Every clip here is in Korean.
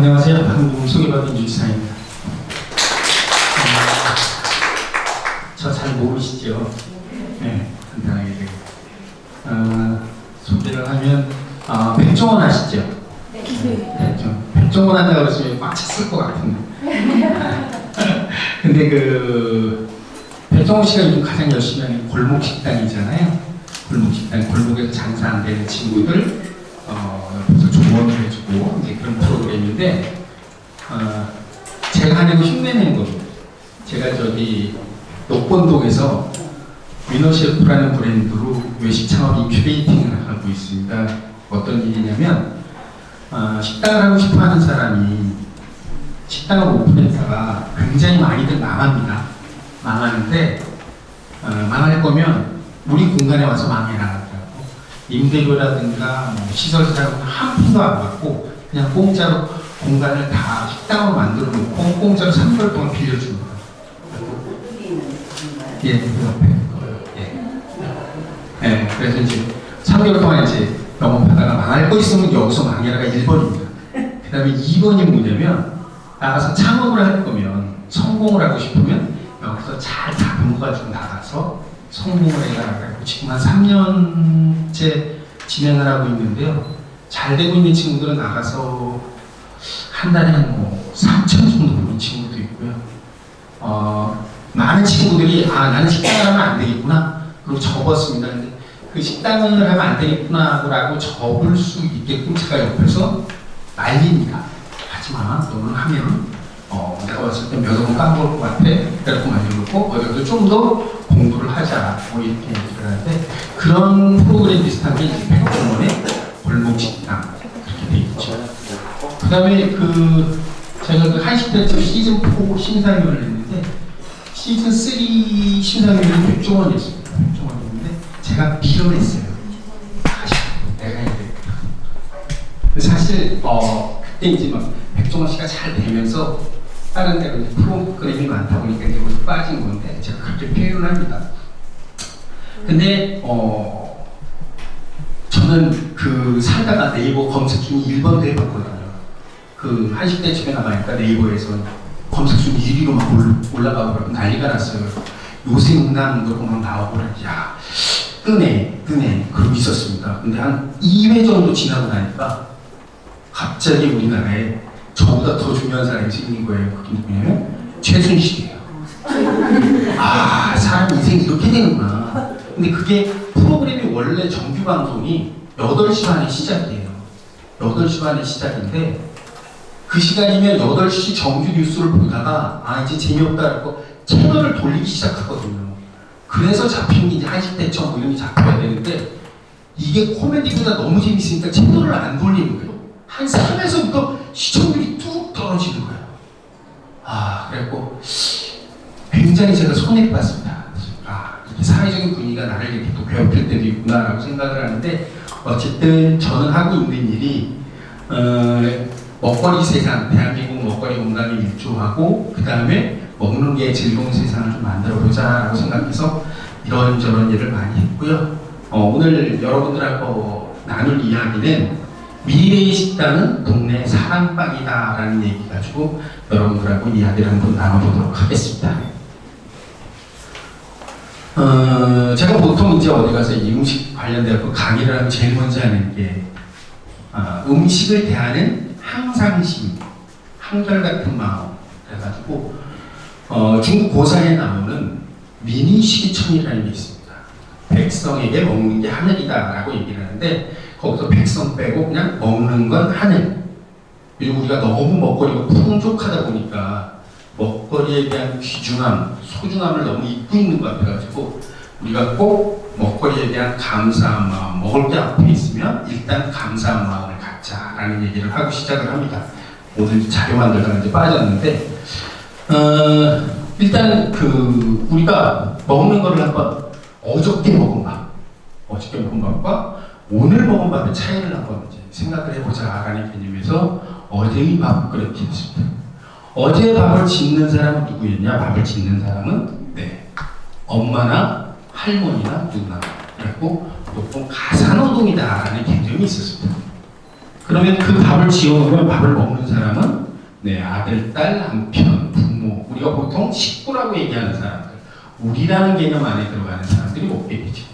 안녕하세요. 방금 소개받은 유지상입니다. 저 잘 모르시죠? 네, 간단하게 소개를 하면 백종원 아시죠? 네. 백종원 한다고 그러시면 꽉 찼을 것 같은데. 근데 백종원 씨가 요즘 가장 열심히 하는 골목 식당이잖아요. 골목 식당, 골목에서 장사 안 되는 친구들 옆에서 조언을 해주고 이제 그런 프로그램인데 제가 하려고 흉내낸 겁니다. 제가 녹본동에서 위너셰프라는 브랜드로 외식 창업 인큐베이팅을 하고 있습니다. 어떤 일이냐면 식당을 하고 싶어 하는 사람이 식당을 오픈했다가 굉장히 많이들 망합니다. 망하는데 망할 거면 우리 공간에 와서 망해라. 임대료라든가 시설 사용은 한 푼도 안 받고 그냥 공짜로 공간을 다 식당으로 만들어 놓고 공짜로 3개월 동안 빌려주는 거예요. 예, 그 옆에 거예요. 예. 그래서 이제 3개월 동안 이제 영업하다가 망할 거 있으면 여기서 망해라가 1번입니다. 그 다음에 2번이 뭐냐면 나가서 창업을 할 거면 성공을 하고 싶으면 여기서 잘 다듬어가지고 나가서 성공을 해가라고 지금 한 3년째 진행을 하고 있는데요. 잘 되고 있는 친구들은 나가서 한 달에 한 3천 정도 되는 친구도 있고요. 많은 친구들이 나는 식당을 하면 안 되겠구나 그리고 접었습니다. 근데 그 식당을 하면 안 되겠구나 라고 접을 수 있게끔 제가 옆에서 말립니다. 하지마, 너는 하면 내가 봤을 때 몇 억은 까먹을 것 같아. 그래갖고 말려놓고 어디서 좀 더 공부를 하자 이렇게 얘기를 하는데 그런 프로그램 비슷한 게 이제 백종원의 골목식당 그렇게 돼 있죠. 그 다음에 제가 한식대첩 시즌 4 심사위원을 했는데 시즌 3 심사위원은 백종원이었습니다. 백종원이었는데 제가 밀어냈어요. 내가 해야 돼. 사실 그때 이제 막 백종원 씨가 잘 되면서 다른 데로 프로그램이 많다 보니까 이제 거기서 빠진 건데 제가 그렇게 표현을 합니다. 근데 저는 살다가 네이버 검색 순위 1번도 해봤거든요. 한식대첩에 나가니까 네이버에서 검색 순위 1위로 막 올라가고 그러고 난리가 났어요. 요새 응답도 막 나오고 그러지. 야, 뜨네 그러고 있었습니다. 근데 한 2회 정도 지나고 나니까 갑자기 우리나라에 저보다 더 중요한 사람이 생긴 거예요. 그게 누구냐면 최순실이에요. 사람 인생이 이렇게 되는구나. 근데 그게 프로그램이 원래 정규 방송이 8시 반에 시작이에요. 8시 반에 시작인데 그 시간이면 8시 정규 뉴스를 보다가 이제 재미없다 그러고 채널을 돌리기 시작하거든요. 그래서 잡힌 게 이제 한식대첩 이런 게 잡혀야 되는데 이게 코미디보다 너무 재밌으니까 채널을 안 돌리는 거예요. 한 3회서부터 시청률이 뚝 떨어지는 거예요. 그래갖고 굉장히 제가 손해봤습니다. 이렇게 사회적인 분위기가 나를 이렇게 또 괴롭힐 때도 있구나라고 생각을 하는데 어쨌든 저는 하고 있는 일이 먹거리 세상, 대한민국 먹거리 공간을 일조하고 그 다음에 먹는 게 즐거운 세상을 좀 만들어보자라고 생각해서 이런저런 일을 많이 했고요. 오늘 여러분들하고 나눌 이야기는 미래의 식당은 동네 사랑방이다 라는 얘기 가지고 여러분들하고 이야기를 한번 나눠보도록 하겠습니다. 제가 보통 이제 어디 가서 이 음식 관련돼서 강의를 하면 제일 먼저 하는 게 음식을 대하는 항상심, 한결같은 마음 그래가지고 중국 고사에 나오는 민의식이천이라는 게 있습니다. 백성에게 먹는 게 하늘이다 라고 얘기를 하는데 거기서 백성 빼고 그냥 먹는 건 하늘. 그리고 우리가 너무 먹거리가 풍족하다 보니까 먹거리에 대한 귀중함, 소중함을 너무 잊고 있는 것 같아가지고 우리가 꼭 먹거리에 대한 감사한 마음, 먹을 게 앞에 있으면 일단 감사한 마음을 갖자라는 얘기를 하고 시작을 합니다. 오늘 자료 만들다가 이제 빠졌는데 일단 우리가 먹는 거를 한번 어저께 먹은 밥과 오늘 먹은 밥의 차이를 한번 이제 생각을 해보자라는 개념에서 어제의 밥을 그렇게 했습니다. 어제 밥을 짓는 사람은 누구였냐? 밥을 짓는 사람은 엄마나 할머니나 누나 그리고 보통 가사노동이다라는 개념이 있었습니다. 그러면 그 밥을 지어놓으면 밥을 먹는 사람은 네, 아들, 딸, 남편, 부모, 우리가 보통 식구라고 얘기하는 사람들, 우리라는 개념 안에 들어가는 사람들이 먹게 되죠.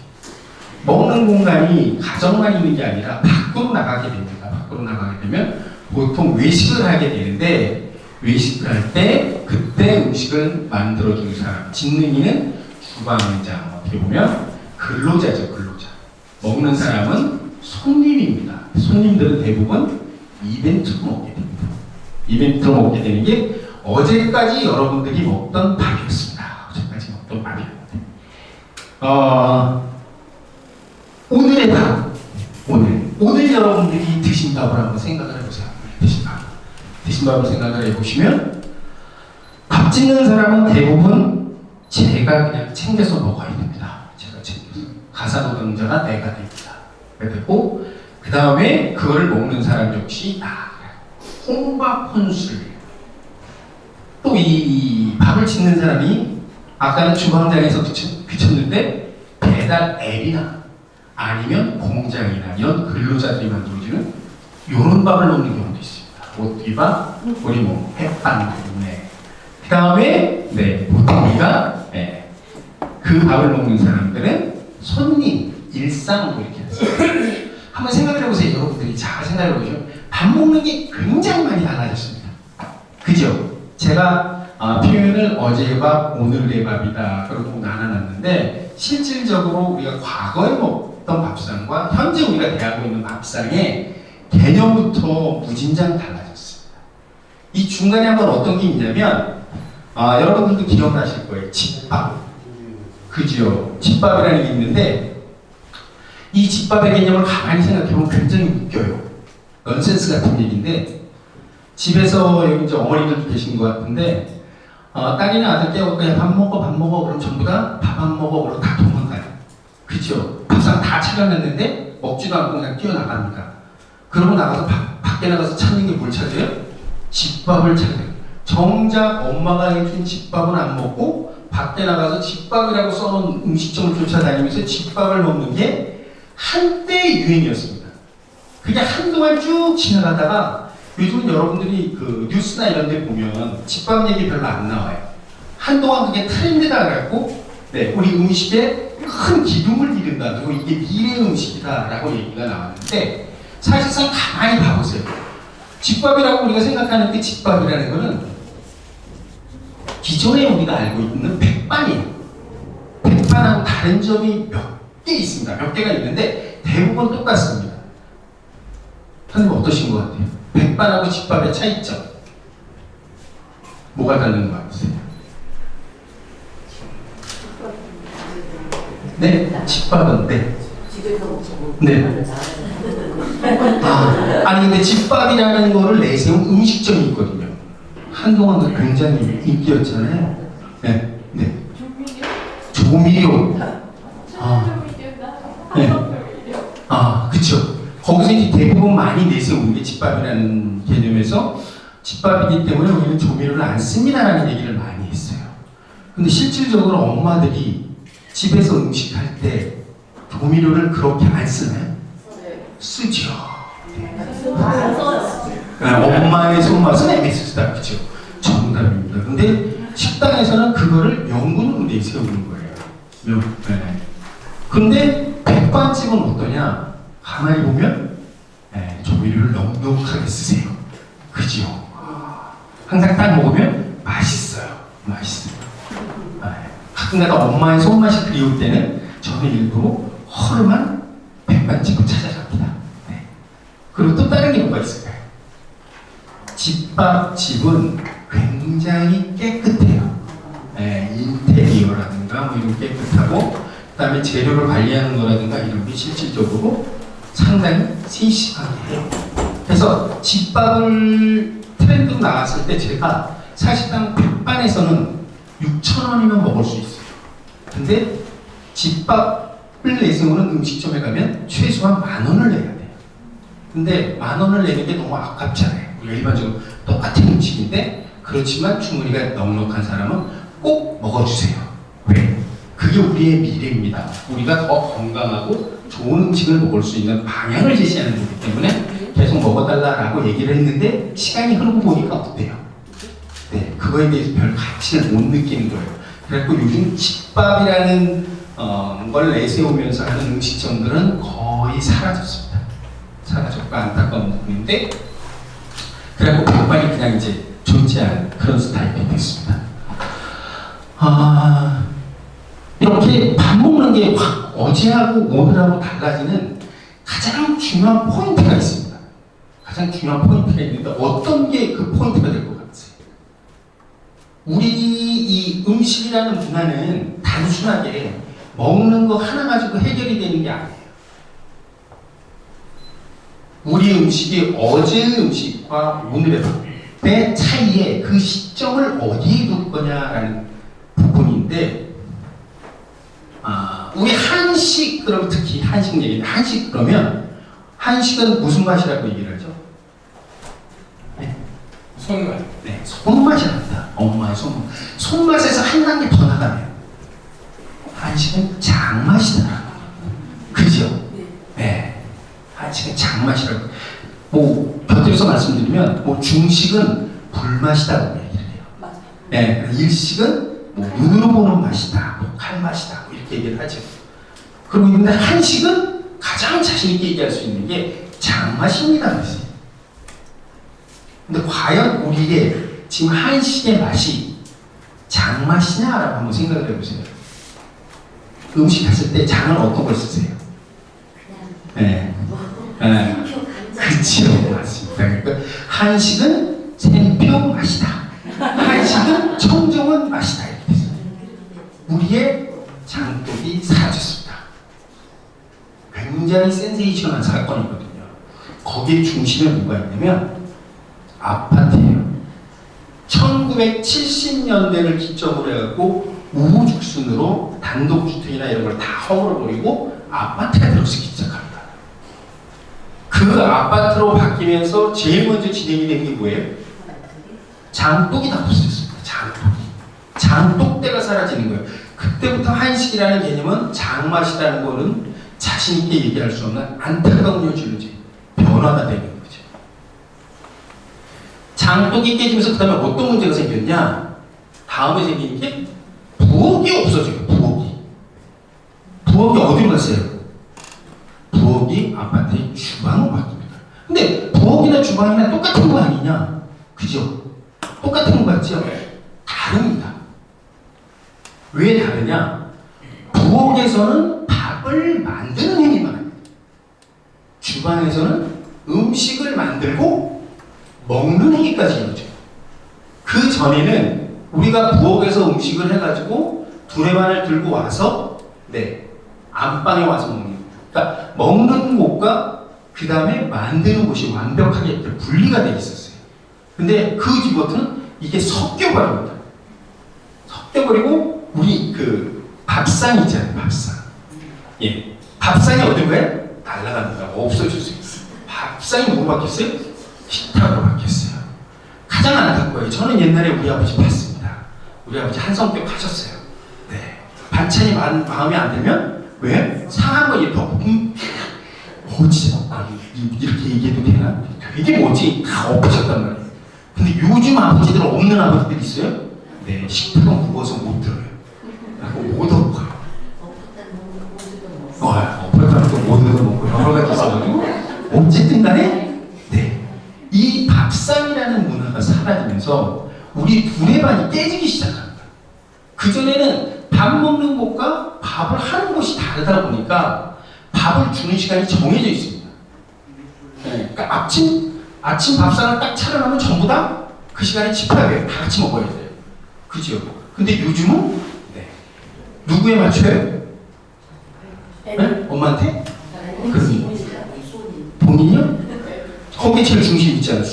먹는 공간이 가정만 있는 게 아니라 밖으로 나가게 됩니다. 밖으로 나가게 되면 보통 외식을 하게 되는데, 외식을 할 때 그때 음식을 만들어주는 사람, 짓는이는 주방장, 어떻게 보면 근로자죠. 근로자. 먹는 사람은 손님입니다. 손님들은 대부분 이벤트로 먹게 됩니다. 이벤트로 먹게 되는 게 어제까지 여러분들이 먹던 밥이었습니다. 어제까지 먹던 밥이었는데 오늘의 밥, 오늘 여러분들이 드신 밥을 한번 생각을 해보세요. 드신 밥을 생각을 해보시면 밥 짓는 사람은 대부분 제가 그냥 챙겨서 먹어야 됩니다. 제가 챙겨서. 가사노동자가 내가 됩니다. 그리고 그 다음에 그걸 먹는 사람 역시 혼밥 혼술. 또 이 밥을 짓는 사람이 아까는 주방장에서 비쳤는데 배달 앱이나 아니면 공장이나 이런 근로자들이 만들어주는 이런 밥을 먹는 경우도 있습니다. 오띠밥, 우리 뭐 햇반, 네. 그 다음에 네, 보통 우리가 네, 그 밥을 먹는 사람들은 손님, 일상 뭐 이렇게 하죠. 한번 생각을 해보세요. 여러분들이 잘 생각을 해보시면 밥 먹는 게 굉장히 많이 달라졌습니다. 그죠? 제가 표현을 어제의 밥, 오늘의 밥이다 그러고 나눠놨는데 실질적으로 우리가 과거에 먹던 밥상과 현재 우리가 대하고 있는 밥상의 개념부터 무진장 달라졌습니다. 이 중간에 한번 어떤 게 있냐면 여러분들도 기억나실 거예요. 집밥. 그죠? 집밥이라는 게 있는데 이 집밥의 개념을 가만히 생각해보면 굉장히 웃겨요. 넌센스 같은 얘기인데 집에서 여기 이제 어머니들도 계신 것 같은데 딸이나 아들 깨우고 그냥 밥 먹어 그럼 전부 다 밥 안 먹어 그러고 다 도망가요. 그죠? 밥상 다 차려놨는데 먹지도 않고 그냥 뛰어나갑니다. 그러고 나가서 밖에 나가서 찾는 게 뭘 찾아요? 집밥을 찾아요. 정작 엄마가 해준 집밥은 안 먹고 밖에 나가서 집밥이라고 써놓은 음식점을 쫓아다니면서 집밥을 먹는 게 한때 유행이었습니다. 그게 한동안 쭉 지나가다가 요즘은 여러분들이 그 뉴스나 이런 데 보면 집밥 얘기 별로 안 나와요. 한동안 그게 트렌드다 그래갖고 네, 우리 음식에 큰 기둥을 이룬다. 그리고 이게 미래 음식이다 라고 얘기가 나왔는데 사실상 가만히 봐보세요. 집밥이라고 우리가 생각하는 게 집밥이라는 거는 기존에 우리가 알고 있는 백반이에요. 백반하고 다른 점이 몇 개 있습니다. 몇 개가 있는데 대부분 똑같습니다. 선생님 어떠신 것 같아요? 백반하고 집밥의 차이점 뭐가 다른 것 같으세요? 네? 집밥은 네. 네. 아니 근데 집밥이라는 거를 내세운 음식점이 있거든요. 한동안 그 굉장히 인기였잖아요. 네. 네. 조미료. 네. 그쵸. 거기서 이제 대부분 많이 내세우는 게 집밥이라는 개념에서 집밥이기 때문에 우리는 조미료를 안 씁니다라는 얘기를 많이 했어요. 근데 실질적으로 엄마들이 집에서 음식할 때 조미료를 그렇게 안 쓰나요? 쓰죠. 엄마의 손맛은 MSG다. 그쵸? 정답입니다. 근데 식당에서는 그거를 명분으로 내세우는 거예요. 네. 근데 백반집은 어떠냐? 가만히 보면 조미료를 넉넉하게 쓰세요. 그죠? 항상 딱 먹으면 맛있어요. 가끔 내가 엄마의 손맛이 그리울 때는 저는 일부러 허름한 백반집을 찾아갑니다. 네. 그리고 또 다른 게 뭐가 있을까요? 집밥집은 굉장히 깨끗해요. 인테리어라든가 뭐 이런 깨끗하고 그 다음에 재료를 관리하는 거라든가 이런 게 실질적으로 상당히 세심하게 해요. 그래서 집밥을 트렌드로 나왔을 때 제가 사실상 백반에서는 6,000원이면 먹을 수 있어요. 근데 집밥을 내세우는 음식점에 가면 최소한 10,000원을 내야 돼요. 근데 10,000원을 내는 게 너무 아깝잖아요. 우리가 일반적으로 똑같은 음식인데 그렇지만 주머니가 넉넉한 사람은 꼭 먹어주세요. 왜? 그게 우리의 미래입니다. 우리가 더 건강하고 좋은 음식을 먹을 수 있는 방향을 제시하는 거기 때문에 계속 먹어달라라고 얘기를 했는데 시간이 흐르고 보니까 어때요? 네, 그거에 대해서 별 가치를 못 느끼는 거예요. 그래서 요즘 집밥이라는 걸 내세우면서 하는 음식점들은 거의 사라졌습니다. 사라졌고 안타까운 부분인데, 그래갖고 백반이 그냥 이제 존재하는 그런 스타일이 됐습니다. 이렇게 밥 먹는 게 확 어제하고 오늘하고 달라지는 가장 중요한 포인트가 있습니다. 가장 중요한 포인트가 있는데 어떤 게 그 포인트가 될 것 같아요? 우리 이 음식이라는 문화는 단순하게 먹는 거 하나 가지고 해결이 되는 게 아니에요. 우리 음식이 어제 음식과 오늘의 밥의 차이에 그 시점을 어디에 둘 거냐라는 부분인데, 우리 한식, 그럼 특히 한식 얘기인데, 한식 그러면 한식은 무슨 맛이라고 얘기를 하죠? 네. 손맛. 네, 손맛이랍니다. 엄마의 손맛. 손맛에서 한 단계 더 나가면 한식은 장맛이다. 그죠? 네. 한식은 장맛이라고. 뭐 곁들여서 말씀드리면 뭐 중식은 불맛이다고 얘기를 해요. 맞아요. 네, 일식은 뭐 눈으로 보는 맛이다, 뭐 칼맛이다, 뭐 이렇게 얘기를 하죠. 그리고 근데 한식은 가장 자신 있게 얘기할 수 있는 게 장맛입니다. 그래서. 근데 과연 우리의 지금 한식의 맛이 장맛이냐라고 한번 생각을 해보세요. 음식 했을 때 장은 어떤 걸 쓰세요? 네. 네. 그치요, 맞습니다. 그러니까 한식은 샘표 맛이다. 한식은 청정원 맛이다. 이렇게 됐어요. 우리의 장독이 사라졌습니다. 굉장히 센세이션한 사건이거든요. 거기에 중심에 뭐가 있냐면 아파트예요. 1970년대를 기점으로 해갖고 우후죽순으로 단독주택이나 이런 걸 다 허물어버리고 아파트가 들어서기 시작합니다. 그 아파트로 바뀌면서 제일 먼저 진행이 된 게 뭐예요? 장독이 다 없어졌습니다. 장독대가 사라지는 거예요. 그때부터 한식이라는 개념은 장맛이라는 거는 자신 있게 얘기할 수 없는 안타까운 요지로 변화가 되는 거죠. 장독이 깨지면서 그 다음에 어떤 문제가 생겼냐? 다음에 생긴 게 부엌이 없어져요. 부엌이 어디로 갔어요? 부엌이 아파트의 주방으로 바뀝니다. 근데 부엌이나 주방이나 똑같은 거 아니냐? 그죠? 똑같은 거 같죠? 다릅니다. 왜 다르냐? 부엌에서는 밥을 만드는 행위만 합니다. 주방에서는 음식을 만들고 먹는 행위까지 이루어져요. 그 전에는 우리가 부엌에서 음식을 해가지고 두레만을 들고 와서 안방에 와서 먹는 거예요. 그러니까 먹는 곳과 그 다음에 만드는 곳이 완벽하게 분리가 되어 있었어요. 근데 그 뒤부터는 이게 섞여버립니다. 섞여버리고 우리 그 밥상 있잖아요. 밥상. 예, 밥상이 어디로 가요? 날아갑니다. 없어졌어요. 밥상이 뭐로 바뀌었어요? 식탁으로 바뀌었어요. 가장 안타까워요. 저는 옛날에 우리 아버지 봤습니다. 우리 아버지 한성병 하셨어요. 네. 반찬이 마음에 안 들면 왜? 상한 거 이렇게 뭐지? 이렇게 얘기해도 되나? 이게 뭐지? 다 엎으셨단 말이에요. 근데 요즘 아버지들 없는 아버지들 있어요? 네, 식탁은 무거워서 못 들어요. 못 엎어요. 엎었다는 거 못 얻어먹고 여러 가지 있어가지고 어쨌든 간에 이 밥상이라는 문화가 사라지면서 우리 두레반이 깨지기 시작합니다. 그전에는 밥 먹는 곳과 밥을 하는 곳이 다르다 보니까 밥을 주는 시간이 정해져 있습니다. 그러니까 아침 밥상을 딱 차려놓으면 전부 다 그 시간에 집어야 돼요. 다 같이 먹어야 돼요. 그죠? 근데 요즘은 누구에 맞춰요? 네? 엄마한테? 그럼 본인이요? 거기에 제일 중심 있잖아요.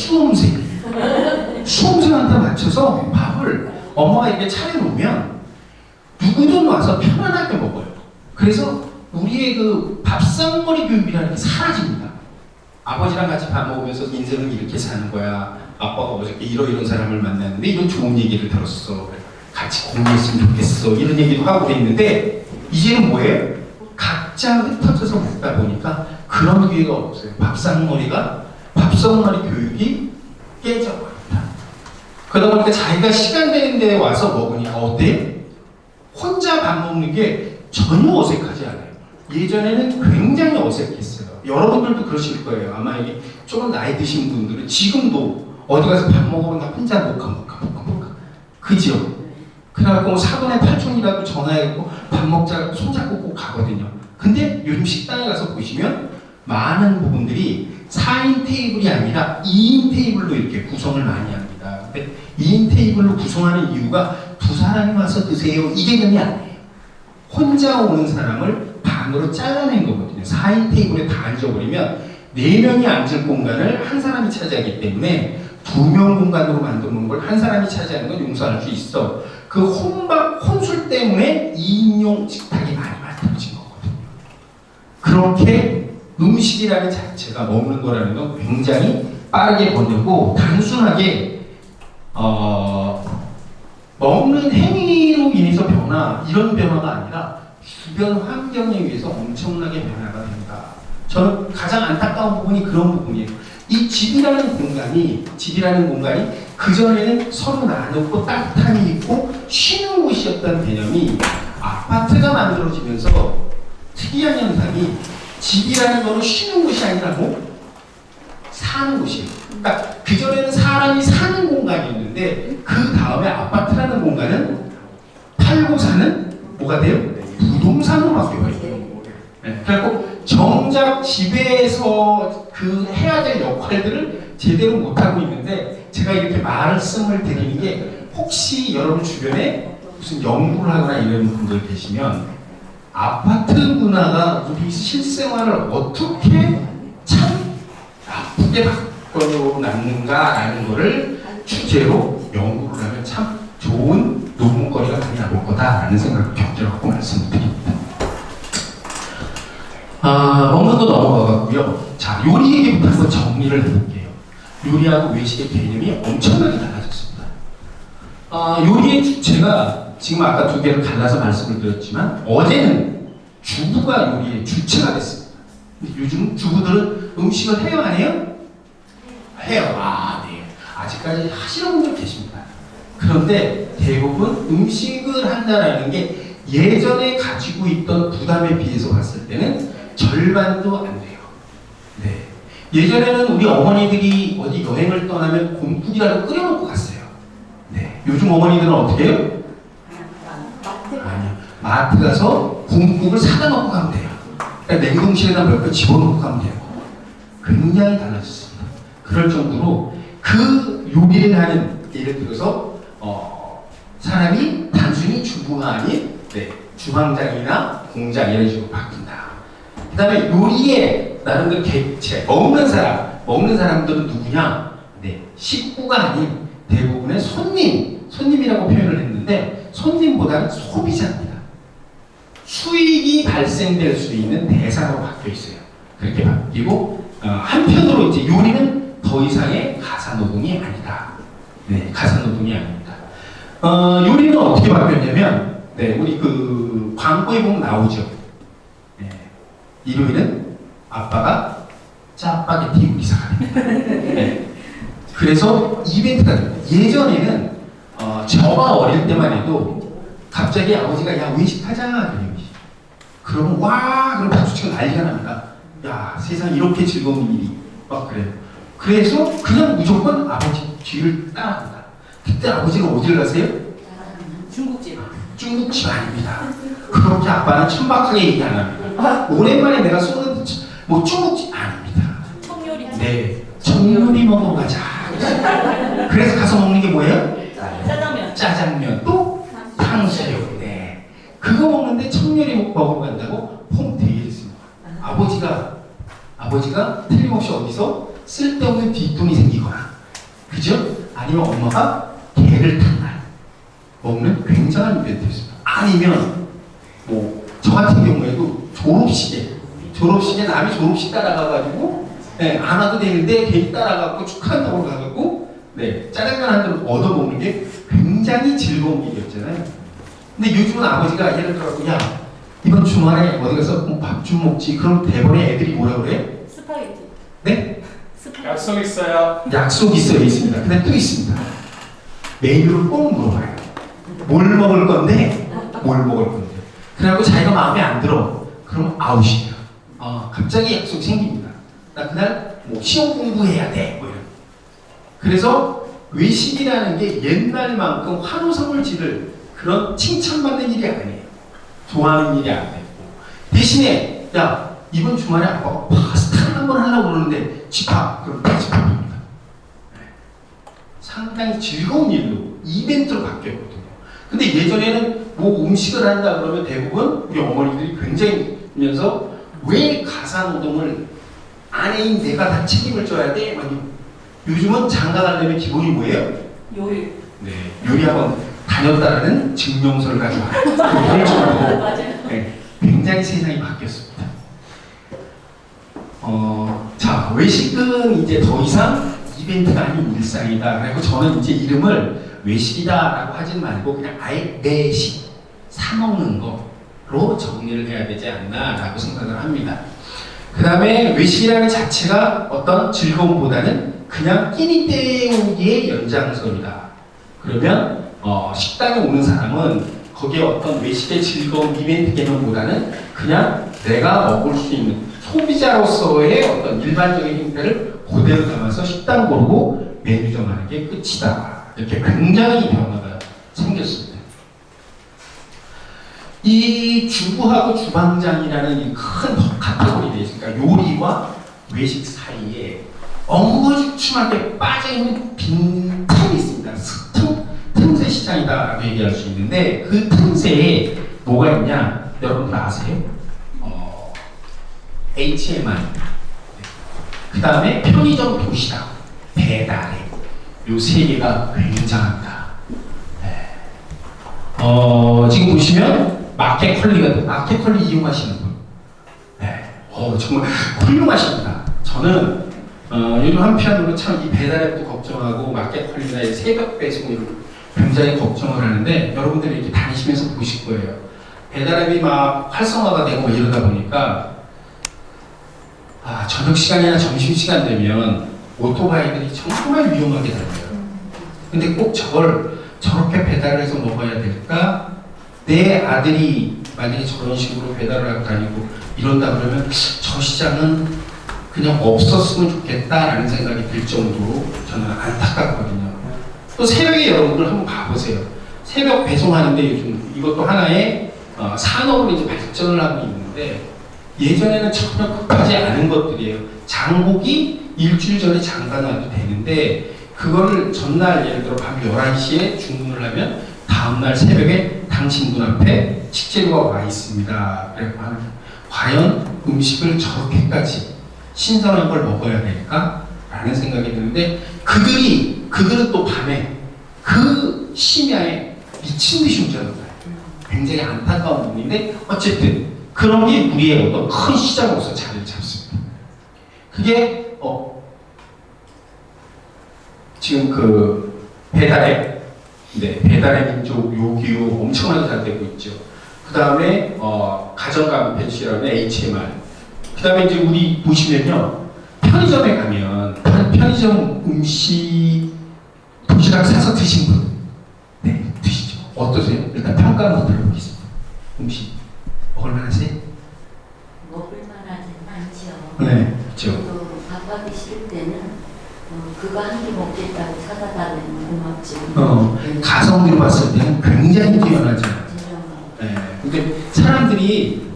수험생한테 맞춰서 밥을 엄마가 이렇게 차려놓으면 누구든 와서 편안하게 먹어요. 그래서 우리의 그 밥상머리 교육이라는 게 사라집니다. 아버지랑 같이 밥 먹으면서 인생은 이렇게 사는 거야. 아빠가 어저께 이런 사람을 만났는데 이런 좋은 얘기를 들었어. 같이 공부했으면 좋겠어. 이런 얘기도 하고 그랬는데 이제는 뭐예요? 각자 흩어져서 먹다 보니까 그런 기회가 없어요. 밥상머리가 밥상머리 교육이 깨져버린다. 그러다 보니까 자기가 시간 되는 데에 와서 먹으니까 어때? 혼자 밥 먹는 게 전혀 어색하지 않아요. 예전에는 굉장히 어색했어요. 여러분들도 그러실 거예요. 아마 이게 조금 나이 드신 분들은 지금도 어디 가서 밥 먹으면 나 혼자 못가. 그죠? 그래갖고 사돈의 팔촌이라도 전화해갖고 밥 먹자고 손잡고 꼭 가거든요. 근데 요즘 식당에 가서 보시면 많은 부분들이 4인 테이블이 아니라 2인 테이블로 이렇게 구성을 많이 합니다. 근데 2인 테이블로 구성하는 이유가 두 사람이 와서 드세요. 이 개념이 아니에요. 혼자 오는 사람을 반으로 잘라낸 거거든요. 4인 테이블에 다 앉아버리면 4명이 앉을 공간을 한 사람이 차지하기 때문에 2명 공간으로 만드는 걸 한 사람이 차지하는 건 용서할 수 있어. 그 혼술 때문에 2인용 식탁이 많이 만들어진 거거든요. 그렇게 음식이라는 자체가 먹는 거라는 건 굉장히 빠르게 번졌고 단순하게 먹는 행위로 인해서 이런 변화가 아니라 주변 환경에 의해서 엄청나게 변화가 된다. 저는 가장 안타까운 부분이 그런 부분이에요. 이 집이라는 공간이 그전에는 서로 나누고 따뜻함이 있고 쉬는 곳이었던 개념이 아파트가 만들어지면서 특이한 현상이 집이라는 거는 쉬는 곳이 아니라 사는 곳이에요. 그러니까 그전에는 사람이 사는 공간이었는데 그 다음에 아파트라는 공간은 팔고 사는 뭐가 돼요? 부동산으로 바뀌어요. 네. 그래서 정작 집에서 그 해야 될 역할들을 제대로 못하고 있는데 제가 이렇게 말씀을 드리는 게 혹시 여러분 주변에 무슨 연구를 하거나 이런 분들 계시면 아파트 문화가 우리 실생활을 어떻게 참 나쁘게 바꿔놨는가라는 거를 주제로 연구를 하면 참 좋은 논문거리가 많이 나올 거다라는 생각을 곁들여갖고 말씀을 드립니다. 먹는 거 넘어가고요. 자, 요리 얘기부터 한번 정리를 해볼게요. 요리하고 외식의 개념이 엄청나게 달라졌습니다. 요리의 주체가 지금 아까 두 개를 갈라서 말씀을 드렸지만 어제는 주부가 요리의 주체가 됐습니다. 근데 요즘 주부들은 음식을 해요, 안 해요? 해요. 네. 아직까지 하시는 분들 계십니다. 그런데 대부분 음식을 한다라는 게 예전에 가지고 있던 부담에 비해서 봤을 때는 절반도 안 돼요. 네. 예전에는 우리 어머니들이 어디 여행을 떠나면 곰국이라도 끓여놓고 갔어요. 네. 요즘 어머니들은 어떻게 해요? 아니요. 마트 가서 곰국을 사다 놓고 가면 돼요. 그러니까 냉동실에다 몇 개 집어넣고 가면 돼요. 굉장히 달라졌습니다. 그럴 정도로 그 요리를 하는, 예를 들어서 사람이 단순히 주부가 아닌 주방장이나 공장 이런 식으로 바뀐다. 그 다음에 요리에 나름대로 객체, 먹는 사람들은 누구냐? 식구가 아닌 대부분의 손님이라고 표현을 했는데 손님보다는 소비자입니다. 수익이 발생될 수 있는 대상으로 바뀌어 있어요. 그렇게 바뀌고 한편으로 이제 요리는 더 이상의 가사노동이 아니다. 가사노동이 아닙니다. 요리는 어떻게 바뀌었냐면 우리 그 광고에 보면 나오죠. 일요일은 아빠가 짜파게티 요리사가 됩니다. 그래서 이벤트가 됩니다. 예전에는 저가 어릴 때만 해도 갑자기 아버지가 야 외식하자 그러면 와 그럼 박수치고 난리가 납니다. 야 세상 이렇게 즐거운 일이 막 그래요. 그래서 그냥 무조건 아버지 뒤를 따라갑니다. 그때 아버지가 어디를 가세요? 중국집 아닙니다. 그렇게 아빠는 천박하게 얘기 안 합니다. 오랜만에 내가 쏘는 중국집 아닙니다. 청요리 먹으러 가자. 그래서 가서 먹는 게 뭐예요? 짜장면 또 탕수육. 그거 먹는데 청요리 먹으러 간다고 폼 되게 했습니다. 아버지가 틀림없이 어디서 쓸데없는 뒷돈이 생기거나, 그죠? 아니면 엄마가 개를 탄 날 먹는 굉장한 이벤트였습니다. 아니면 저 같은 경우에도 졸업식에 남이 졸업식 따라가가지고 안 와도 되는데 걔 따라가고 축하한다고 가갖고 짜장면 한 그릇 얻어먹는 게 굉장히 즐거운 일이었잖아요. 근데 요즘은 아버지가 예를 들어서 야 이번 주말에 어디 가서 밥 좀 먹지. 그럼 대번에 애들이 뭐라 그래? 스파게티. 네? 약속 있어요. 약속이 써 있습니다. 근데 또 있습니다. 메뉴를 꼭 물어봐요. 뭘 먹을 건데? 뭘 먹을 건데? 그래갖고 자기가 마음에 안 들어. 그럼 아웃이에요. 갑자기 약속이 생깁니다. 나 그날 뭐 시험 공부해야 돼. 뭐 이런. 그래서 외식이라는 게 옛날만큼 환호성을 지를 그런 칭찬받는 일이 아니에요. 좋아하는 일이 안 되고. 대신에 야 이번 주말에 아빠가 파스타를 한번 하려고 그러는데 집합. 그럼 다 집합입니다. 상당히 즐거운 일로 이벤트로 바뀌었거든요. 근데 예전에는 뭐 음식을 한다 그러면 대부분 우리 어머니들이 굉장히 하면서 왜 가사노동을 아내인 내가 다 책임을 져야 돼? 요즘은 장가 가려면 기본이 뭐예요? 요리. 네, 요리학원 다녔다라는 증명서를 가지고 그럴 정도로 네, 굉장히 세상이 바뀌었습니다. 자, 외식은 이제 더 이상 이벤트가 아닌 일상이다. 그리고 저는 이제 이름을 외식이다라고 하진 말고 그냥 아예 내식, 사 먹는 거로 정리를 해야 되지 않나라고 생각을 합니다. 그 다음에 외식이라는 자체가 어떤 즐거움보다는 그냥 끼니 때우기의 연장선이다. 그러면 식당에 오는 사람은 거기에 어떤 외식의 즐거움 이벤트 개념보다는 그냥 내가 먹을 수 있는 소비자로서의 어떤 일반적인 형태를 그대로 담아서 식당 고르고 메뉴 정하는 게 끝이다. 이렇게 굉장히 변화가 생겼습니다. 이 주부하고 주방장이라는 이 큰 카테고리에 있으니까 요리와 외식 사이에 엉거주춤하게 빠져있는 빈틈이 있습니다. 틈새 시장이다라고 얘기할 수 있는데 그 틈새에 뭐가 있냐 여러분들 아세요? HMI 그 다음에 편의점 도시락 배달의 요 세 개가 굉장합니다. 네. 지금 보시면 마켓컬리 이용하시는 분 네. 정말 훌륭하십니다. 저는 요즘 한편으로 참 이 배달앱도 걱정하고 마켓컬리나 새벽 배송을 굉장히 걱정을 하는데 여러분들이 이렇게 다니시면서 보실 거예요. 배달앱이 막 활성화가 되고 이러다 보니까 저녁 시간이나 점심 시간 되면 오토바이들이 정말 위험하게 달려요. 근데 꼭 저걸 저렇게 배달을 해서 먹어야 될까? 내 아들이 만약에 저런 식으로 배달을 하고 다니고 이런다 그러면 저 시장은 그냥 없었으면 좋겠다라는 생각이 들 정도로 저는 안타깝거든요. 또 새벽에 여러분들 한번 가보세요. 새벽 배송하는데 요즘 이것도 하나의 산업으로 이제 발전을 하고 있는데 예전에는 전혀 급하지 않은 것들이에요. 장복이 일주일 전에 장가놔도 되는데 그거를 전날 예를 들어 밤 11시에 주문을 하면 다음날 새벽에 당신 문 앞에 식재료가 와 있습니다. 그래서 과연 음식을 저렇게까지 신선한 걸 먹어야 될까? 라는 생각이 드는데 그들은 또 밤에 그 심야에 미친 듯이 운전을 해요. 굉장히 안타까운 부분인데 어쨌든 그런 게 우리의 어떤 큰 시장으로서 자리를 잡습니다. 그게 지금 그 배달앱, 배달의 민족, 요기요 엄청나게 잘 되고 있죠. 그 다음에 가정가구 펜시라는 HMR. 그 다음에 이제 우리 보시면요 편의점에 가면 편의점 음식 도시락 사서 드신 분, 네 드시죠. 어떠세요? 일단 평가 한번 들어보겠습니다. 음식 먹을만하세요? 먹을만하진 않지요. 네, 그렇죠. 또 밥하기 싫을 때는 그거 한 개 먹겠다고 사다 달라면 고맙죠. 가성비로 봤을 때는 굉장히 뛰어나죠. 네, 근데 사람들이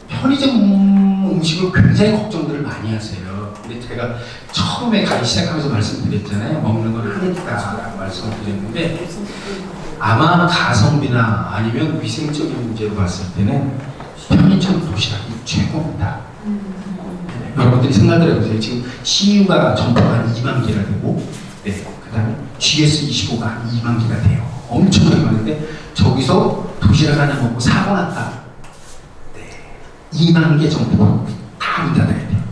편의점 음식을 굉장히 걱정들을 많이 하세요. 근데 제가 처음에 가기 시작하면서 말씀드렸잖아요. 먹는 건 한계다라고 말씀을 드렸는데 아마 가성비나 아니면 위생적인 문제로 봤을 때는 편의점 도시락이 최고입니다. 여러분들이 생각을 해보세요. 지금 CU가 전부가 한 2만 개가 되고, 그 다음에 GS25가 한 2만 개가 돼요. 엄청나게 많은데, 저기서 도시락 하나 먹고 사고 났다. 2만 개 정도 다 문 닫아야 돼요.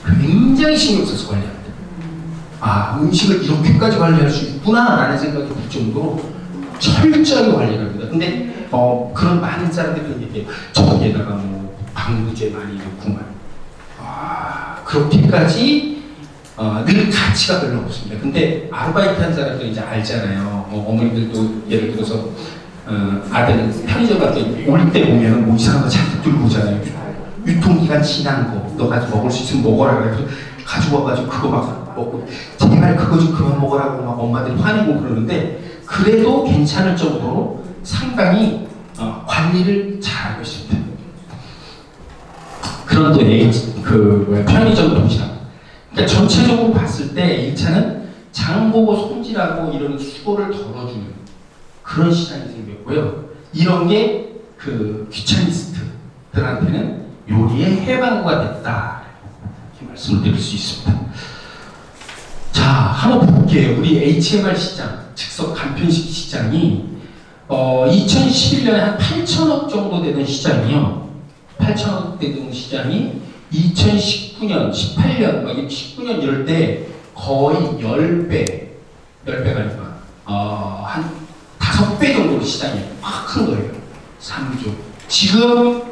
굉장히 신경 써서 관리합니다. 음식을 이렇게까지 관리할 수 있구나라는 생각이 들 정도로 철저하게 관리를 합니다. 근데, 그런 많은 사람들이 얘기해요. 저기에다가 뭐, 방부제 많이 넣고만. 그렇게까지 늘 가치가 별로 없습니다. 근데 아르바이트 한 사람들 이제 알잖아요. 어머니들도 예를 들어서 아들 편의점 갔다 올 때 보면 뭐 이상한 거 잔뜩 들고 오잖아요. 유통기간 지난 거, 너 가지고 먹을 수 있으면 먹어라. 그래서 가지고 와가지고 그거 막 먹고, 제발 그거 좀 그만 먹으라고 막 엄마들이 화내고 그러는데, 그래도 괜찮을 정도로 상당히 관리를 잘하고 있습니다. 그런 또 편의점 도시락. 그러니까 전체적으로 봤을 때 1차는 장 보고 손질하고 이런 수고를 덜어주는 그런 시장이 생겼고요. 이런 게 그 귀차니스트들한테는 요리의 해방구가 됐다, 이렇게 말씀을 드릴 수 있습니다. 자, 한번 볼게요. 우리 HMR 시장, 즉석 간편식 시장이 2011년에 한 8천억 정도 되는 시장이요. 8천억 되는 시장이 2019년, 18년, 19년 이럴 때 거의 10배가 아니라 한 5배 정도로 시장이 확 큰 거예요. 3조. 지금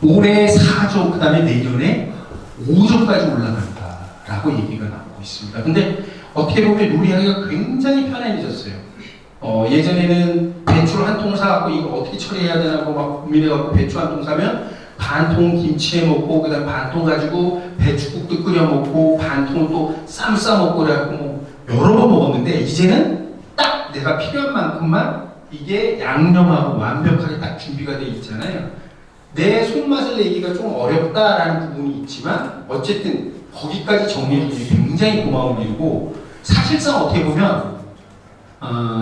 올해 4조, 그 다음에 내년에 5조까지 올라간다라고 얘기가 나오고 있습니다. 근데 어떻게 보면 요리하기가 굉장히 편해졌어요. 예전에는 배추를 한 통 사갖고 이거 어떻게 처리해야 되나고 막 고민해갖고 배추 한 통 사면 반 통 김치에 먹고, 그 다음 반 통 가지고 배추국도 끓여 먹고, 반 통 또 쌈 싸 먹고 그래갖고 뭐 여러 번 먹었는데, 이제는 딱 내가 필요한 만큼만 이게 양념하고 완벽하게 딱 준비가 돼 있잖아요. 내 손맛을 내기가 좀 어렵다라는 부분이 있지만 어쨌든 거기까지 정리해주기 굉장히 고마운 일이고, 사실상 어떻게 보면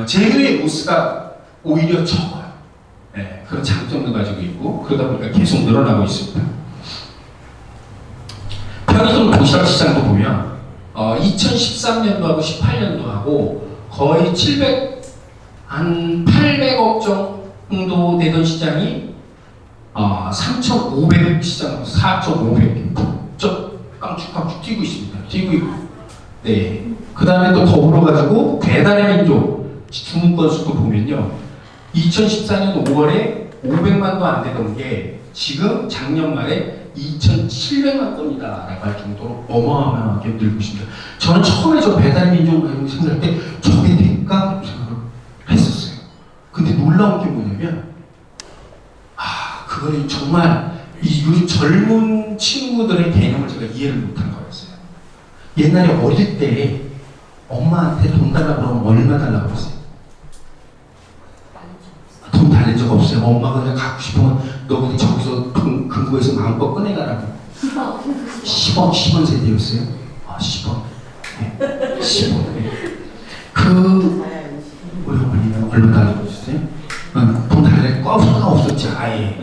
재료의 로스가 오히려 적어요. 네, 그런 장점도 가지고 있고, 그러다 보니까 계속 늘어나고 있습니다. 편의점 도시락 시장도 보면 2013년도하고 18년도하고 거의 800억 정도 되던 시장이 3,500 시장, 4,500 깡쭉깡쭉 뛰고 있습니다. 뛰고 있고. 네. 그 다음에 또 더불어 가지고 배달의 민족 주문건 수도 보면요, 2014년 5월에 500만도 안 되던 게 지금 작년 말에 2,700만 건이다라고 할 정도로 어마어마하게 늘고 있습니다. 저는 처음에 저 배달의 민족 생각할 때 저게 될까 생각을 했었어요. 근데 놀라운 게 뭐냐면, 그거는 정말 이 요즘 젊은 친구들의 개념을 제가 이해를 못한 거였어요. 옛날에 어릴 때 엄마한테 돈 달라고 그러면 얼마 달라고 그랬어요? 돈 달린 적 없어요. 엄마가 그냥 갖고 싶으면 너 그냥 저기서 금고에서 마음껏 꺼내가라고. 10원 세대였어요? 10원. 네. 10원. 네. 우리 어머니는 얼마 달라고 그랬어요? 돈 달랄 거 없었지, 아예.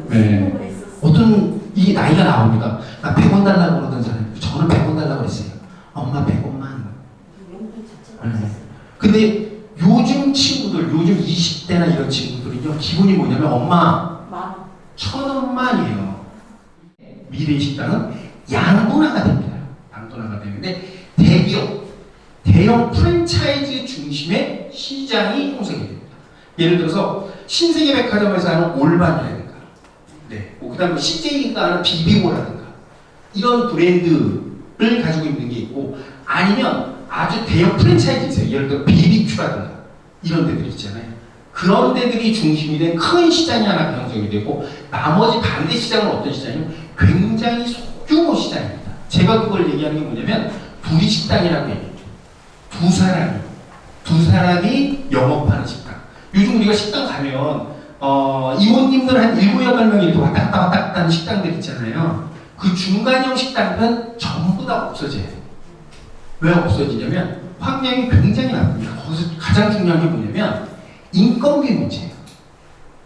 네. 어떤 이 나이가 나옵니다. 나 100원 달라고 그러던 사람, 저는 100원 달라고 그랬어요. 엄마 100원만. 네. 근데 요즘 친구들, 요즘 20대나 이런 친구들은요, 기분이 뭐냐면 엄마 1,000원만이에요. 미래의 식당은 양분화가 됩니다. 양분화가 되는데 대기업, 대형 프랜차이즈 중심의 시장이 형성이 됩니다. 예를 들어서 신세계 백화점에서 하는 올반이라든가, 네, 그다음 CJ가 하는 비비고라든가, 이런 브랜드를 가지고 있는 게 있고, 아니면 아주 대형 프랜차이즈 있어요. 예를 들어 BBQ라든가 이런 데들 있잖아요. 그런 데들이 중심이 된 큰 시장이 하나 형성이 되고, 나머지 반대 시장은 어떤 시장이냐면 굉장히 소규모 시장입니다. 제가 그걸 얘기하는 게 뭐냐면 두리식당이라고 얘기해요. 두 사람이 영업하는 식당. 요즘 우리가 식당 가면 이모님들 한 7, 8명이 이렇게 왔다 갔다 하는 식당들 있잖아요. 그 중간형 식당은 전부 다 없어져요. 왜 없어지냐면 환경이 굉장히 나쁩니다. 거기서 가장 중요한 게 뭐냐면 인건비 문제예요.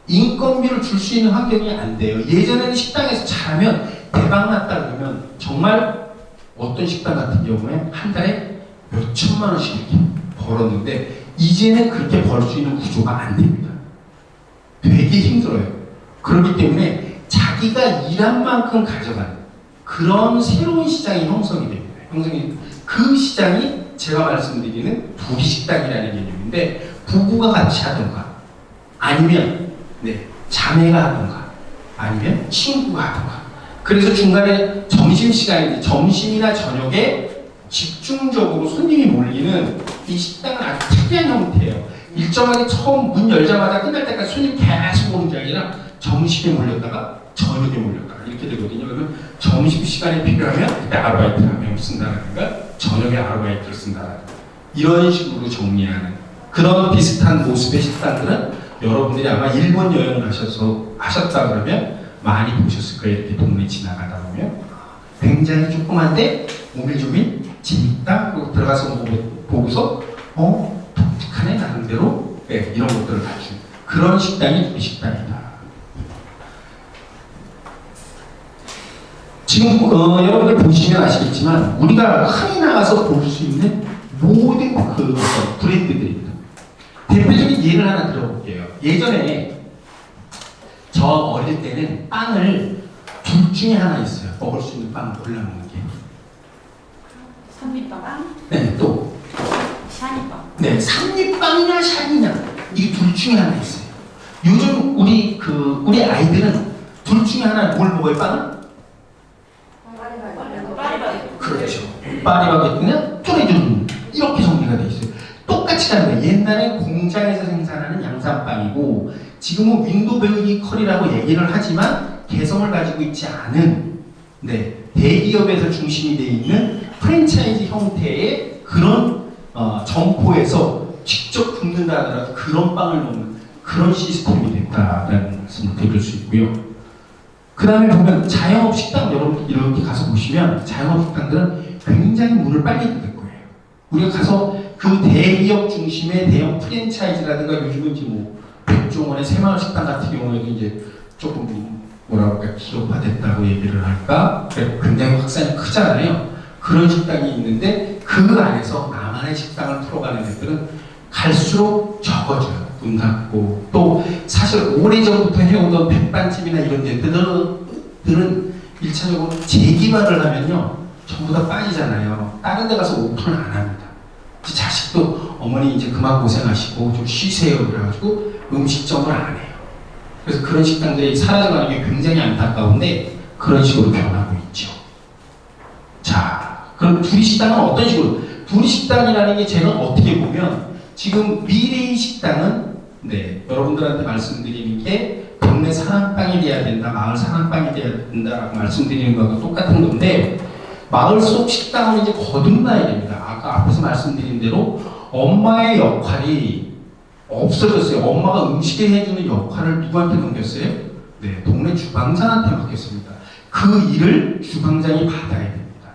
인건비를 줄 수 있는 환경이 안 돼요. 예전에는 식당에서 잘하면 대박 났다 그러면 정말 어떤 식당 같은 경우에 한 달에 몇 천만 원씩 이렇게 벌었는데, 이제는 그렇게 벌 수 있는 구조가 안 됩니다. 되게 힘들어요. 그렇기 때문에 자기가 일한 만큼 가져가는 그런 새로운 시장이 형성이 됩니다. 그 시장이 제가 말씀드리는 두리식당이라는 개념인데, 부부가 같이 하던가, 아니면 자매가 하던가, 아니면 친구가 하던가, 그 그래서 중간에 점심시간인데 점심이나 저녁에 집중적으로 손님이 몰리는 이 식당은 아주 특이한 형태예요. 일정하게 처음 문 열자마자 끝날 때까지 손님 계속 오는 게 아니라 점심에 몰렸다가 저녁에 몰렸다가 이렇게 되거든요. 그러면 점심시간에 필요하면 그때 아르바이트를 한 명 쓴다든가 저녁에 아르바이트를 쓴다든가 이런 식으로 정리하는 그런 비슷한 모습의 식당들은 여러분들이 아마 일본 여행을 하셨다 그러면 많이 보셨을 거예요. 이렇게 동네 지나가다 보면 굉장히 조그만데 오밀조밀 재밌다. 그리고 들어가서 보고서 독특하네 나름대로 네, 이런 것들을 갖춘 그런 식당이 우리 식당이다. 지금 여러분들 보시면 아시겠지만 우리가 흔히 나가서 볼 수 있는 모든 그 브랜드들입니다. 대표적인 예를 하나 들어볼게요. 예전에 저 어릴 때는 빵을 둘 중에 하나 있어요. 먹을 수 있는 빵을 골라 먹는 게. 삼립빵? 네, 또. 샤니빵. 네, 삼립빵이냐 샤니냐 이 둘 중에 하나 있어요. 요즘 우리 아이들은 둘 중에 하나 뭘 먹어요? 빵을? 파리바게뜨. 그렇죠. 파리바게뜨냐 뚜레쥬르 이렇게 정리가 돼 있어요. 똑같이 가는 거예요. 옛날에 공장에서 생산하는 양산빵이고 지금은 윈도 베이커리라고 얘기를 하지만 개성을 가지고 있지 않은 대기업에서 중심이 되어 있는 프랜차이즈 형태의 그런 점포에서 직접 굽는다 하더라도 그런 빵을 먹는 그런 시스템이 됐다라는 말씀을 드릴 수 있고요. 그 다음에 보면 자영업 식당 여러분 이렇게 가서 보시면 자영업 식당들은 굉장히 문을 빨리 닫을 거예요. 우리가 가서 그 대기업 중심의 대형 프랜차이즈라든가 요즘은 이제 뭐 백종원의 새마을 식당 같은 경우에도 이제 조금 뭐라고 할까 기업화됐다고 얘기를 할까 굉장히 확산이 크잖아요. 그런 식당이 있는데 그 안에서 나만의 식당을 풀어가는 데들은 갈수록 적어져요. 문 닫고 또 사실 오래전부터 해오던 백반집이나 이런 데들은 1차적으로 재개발을 하면요 전부 다 빠지잖아요. 다른 데 가서 오픈을 안 합니다. 자식도 어머니 이제 그만 고생하시고 좀 쉬세요 그래가지고 음식점을 안 해요. 그래서 그런 식당들이 사라져가는 게 굉장히 안타까운데 그런 식으로 변하고 있죠. 자, 그럼 두리식당은 어떤 식으로? 두리식당이라는 게 제가 어떻게 보면 지금 미래의 식당은 여러분들한테 말씀드리는 게 동네 사랑방이 돼야 된다, 마을 사랑방이 돼야 된다라고 말씀드리는 거하고 똑같은 건데 마을 속 식당은 이제 거듭나야 됩니다. 아까 앞에서 말씀드린 대로 엄마의 역할이 없어졌어요. 엄마가 음식에 해주는 역할을 누구한테 넘겼어요? 동네 주방장한테 맡겼습니다. 그 일을 주방장이 받아야 됩니다.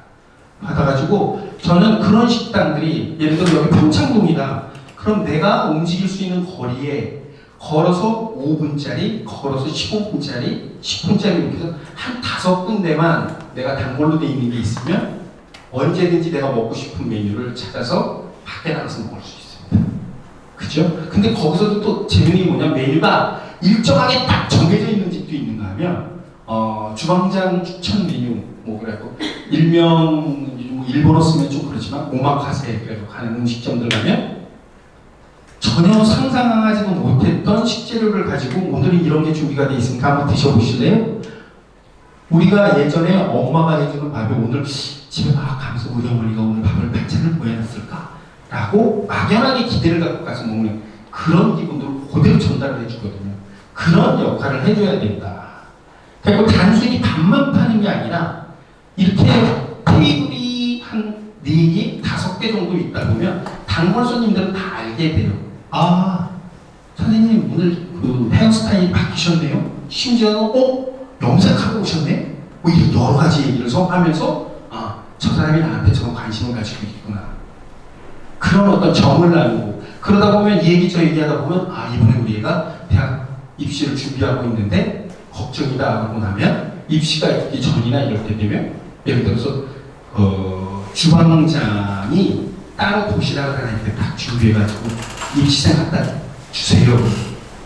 받아가지고 저는 그런 식당들이 예를 들어 여기 평창동이다. 그럼 내가 움직일 수 있는 거리에 걸어서 5분짜리, 걸어서 15분짜리, 10분짜리 이렇게 해서 한 5군데만 내가 단골로 돼 있는 게 있으면 언제든지 내가 먹고 싶은 메뉴를 찾아서 밖에 나가서 먹을 수 있습니다. 그죠? 근데 거기서도 또 재능이 뭐냐, 메뉴가 일정하게 딱 정해져 있는 집도 있는가 하면 주방장 추천 메뉴 뭐 그래갖고 일명 일본어 쓰면 좀 그렇지만 오마카세 그래서 가는 음식점들 가면 전혀 상상하지도 못했던 식재료를 가지고 오늘은 이런 게 준비가 돼 있으니까 한번 드셔보실래요? 우리가 예전에 엄마가 해주는 밥에 오늘 집에 막 가면서 우리 어머니가 오늘 밥을 반찬을 뭐 해놨을까? 라고 막연하게 기대를 갖고 가서 먹는 그런 기분으로 그대로 전달을 해주거든요. 그런 역할을 해줘야 된다. 그리고 단순히 밥만 파는 게 아니라 이렇게 테이블이 한 4개, 5개 정도 있다 보면 단골 손님들은 다 알게 돼요. 아, 선생님 오늘 그 헤어스타일이 바뀌셨네요. 심지어는 염색하고 오셨네. 뭐 이런 여러 가지 얘기를 하면서 저 사람이 나한테 저런 관심을 가지고 있구나. 그런 어떤 정을 나누고 그러다 보면 이 얘기 저 얘기하다 보면 이번에 우리 애가 대학 입시를 준비하고 있는데 걱정이다 하고 나면 입시가 있기 전이나 이럴 때 되면 예를 들어서 주방장이 따로 도시락을 하나 이렇게 딱 준비해가지고 입시생 갖다 주세요.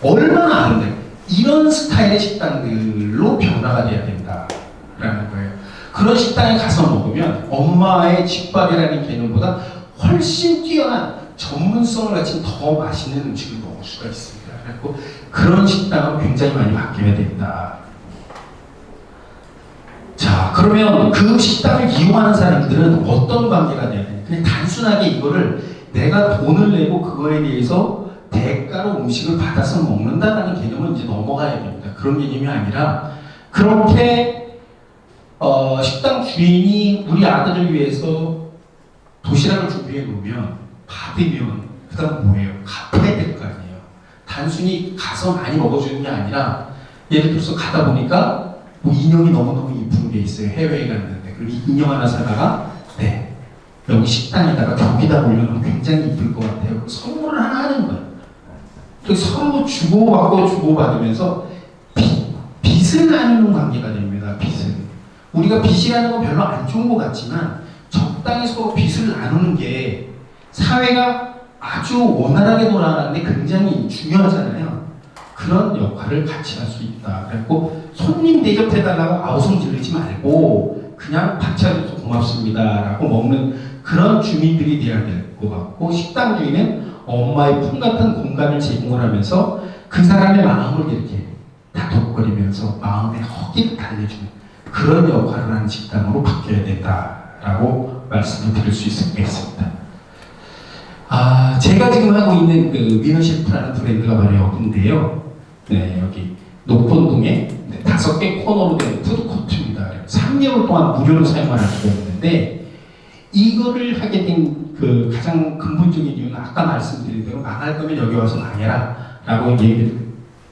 얼마나 아름다워요. 이런 스타일의 식당들로 변화가 돼야 된다라는 거예요. 그런 식당에 가서 먹으면 엄마의 집밥이라는 개념보다 훨씬 뛰어난 전문성을 가진 더 맛있는 음식을 먹을 수가 있습니다. 그래서 그런 식당은 굉장히 많이 바뀌어야 된다. 자, 그러면 그 식당을 이용하는 사람들은 어떤 관계가 돼야 돼? 그냥 단순하게 이거를 내가 돈을 내고 그거에 대해서 대가로 음식을 받아서 먹는다라는 개념은 이제 넘어가야 됩니다. 그런 개념이 아니라 그렇게 식당 주인이 우리 아들을 위해서 도시락을 준비해 놓으면 받으면 그 다음 뭐예요? 갚아야 될 거 아니에요. 단순히 가서 많이 먹어주는 게 아니라 예를 들어서 가다 보니까 뭐 인형이 너무너무 이쁜 게 있어요. 해외에 갔는데 그럼 이 인형 하나 사다가 네 여기 식당에다가 벽에다 올려놓으면 굉장히 이쁠 것 같아요. 선물을 하나 하는 거예요. 서로 주고받으면서 빚을 나누는 관계가 됩니다. 빚을. 우리가 빚이라는 건 별로 안 좋은 것 같지만 적당히 서로 빚을 나누는 게 사회가 아주 원활하게 돌아가는데 굉장히 중요하잖아요. 그런 역할을 같이 할 수 있다. 그래갖고 손님 대접해달라고 아우성 지르지 말고 그냥 밥 차려서 고맙습니다라고 먹는 그런 주민들이 돼야 될 것 같고 식당 주인은 엄마의 품 같은 공간을 제공을 하면서 그 사람의 마음을 이렇게 다독거리면서 마음의 허기를 달래주는 그런 역할을 하는 식당으로 바뀌어야 된다라고 말씀을 드릴 수 있겠습니다. 제가 지금 하고 있는 그 위너셰프라는 브랜드가 바로 여기인데요. 네, 여기 녹본동에 5개 코너로 된 푸드코트입니다. 3개월 동안 무료로 사용할 수가 있는데 이거를 하게 된 그 가장 근본적인 이유는 아까 말씀드린 대로 망할 거면 여기 와서 망해라 라고